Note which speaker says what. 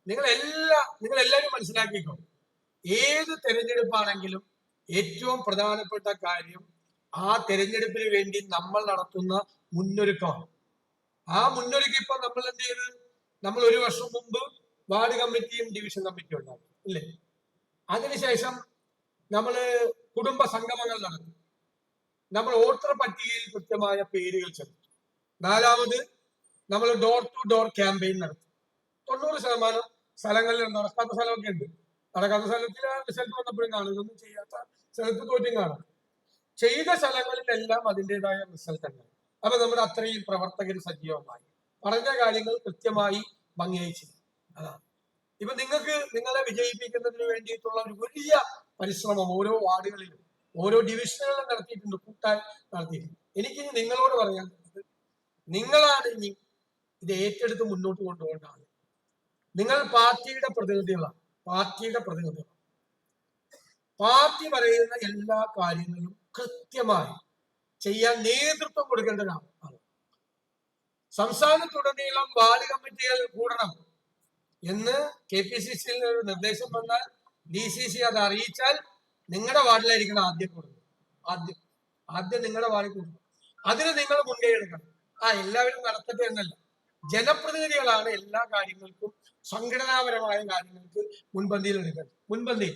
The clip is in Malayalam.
Speaker 1: നിങ്ങൾ എല്ലാവരും മനസ്സിലാക്കിക്കോ, ഏത് തെരഞ്ഞെടുപ്പാണെങ്കിലും ഏറ്റവും പ്രധാനപ്പെട്ട കാര്യം ആ തെരഞ്ഞെടുപ്പിന് വേണ്ടി നമ്മൾ നടത്തുന്ന മുന്നൊരുക്കമാണ്. ആ മുന്നൊരുക്കം ഇപ്പൊ നമ്മൾ എന്ത് ചെയ്ത്, നമ്മൾ ഒരു വർഷം മുമ്പ് വാർഡ് കമ്മിറ്റിയും ഡിവിഷൻ കമ്മിറ്റിയും ഉണ്ടാക്കി ഇല്ലേ? അതിനുശേഷം നമ്മള് കുടുംബ സംഗമങ്ങൾ നടത്തി. നമ്മൾ വോട്ടർ പട്ടികയിൽ കൃത്യമായ പേരുകൾ ചേർത്തു. നാലാമത് നമ്മൾ ഡോർ ടു ഡോർ ക്യാമ്പയിൻ നടത്തി. 90% സ്ഥലങ്ങളിൽ നടക്കാത്ത സ്ഥലമൊക്കെ ഉണ്ട്. നടക്കാത്ത സ്ഥലത്തിൽ റിസൾട്ട് വന്നപ്പോഴും കാണും, ഇതൊന്നും ചെയ്യാത്ത സ്ഥലത്ത് തോറ്റും കാണും. ചെയ്ത സ്ഥലങ്ങളിലെല്ലാം അതിൻ്റെതായ റിസൾട്ട് ഉണ്ട്. അപ്പൊ നമ്മുടെ അത്രയും പ്രവർത്തകർ സജീവമായി പറഞ്ഞ കാര്യങ്ങൾ കൃത്യമായി ഭംഗിയായി ചെയ്യും. അതാണ് ഇപ്പൊ നിങ്ങളെ വിജയിപ്പിക്കുന്നതിന് വേണ്ടിയിട്ടുള്ള ഒരു വലിയ പരിശ്രമം ഓരോ വാർഡുകളിലും ഓരോ ഡിവിഷനുകളിലും നടത്തിയിട്ടുണ്ട്, കൂട്ടായി നടത്തിയിട്ടുണ്ട്. എനിക്കിനി നിങ്ങളോട് പറയാൻ, നിങ്ങളാണ് ഇനി ഇത് ഏറ്റെടുത്ത് മുന്നോട്ട് കൊണ്ടുപോകേണ്ടതാണ്. നിങ്ങൾ പാർട്ടിയുടെ പ്രതിനിധികളാണ്. പാർട്ടി പറയുന്ന എല്ലാ കാര്യങ്ങളും കൃത്യമായി ചെയ്യാൻ നേതൃത്വം കൊടുക്കേണ്ട ഒരാളാണ്. സംസ്ഥാനത്തുടനീളം വാർഡ് കമ്മിറ്റികൾ കൂടണം എന്ന് KPCC ഒരു നിർദ്ദേശം വന്നാൽ DCC അത് അറിയിച്ചാൽ നിങ്ങളുടെ വാർഡിലായിരിക്കണം ആദ്യം കൂടുന്നത്. ആദ്യം നിങ്ങളുടെ വാർഡിൽ കൂടുന്നു. അതിന് നിങ്ങൾ മുൻകൈ എടുക്കണം. എല്ലാവരും നടത്തട്ടെ എന്നല്ല, ജനപ്രതിനിധികളാണ് എല്ലാ കാര്യങ്ങൾക്കും സംഘടനാപരമായ കാര്യങ്ങൾക്ക് മുൻപന്തിയിൽ എടുക്കുന്നത്.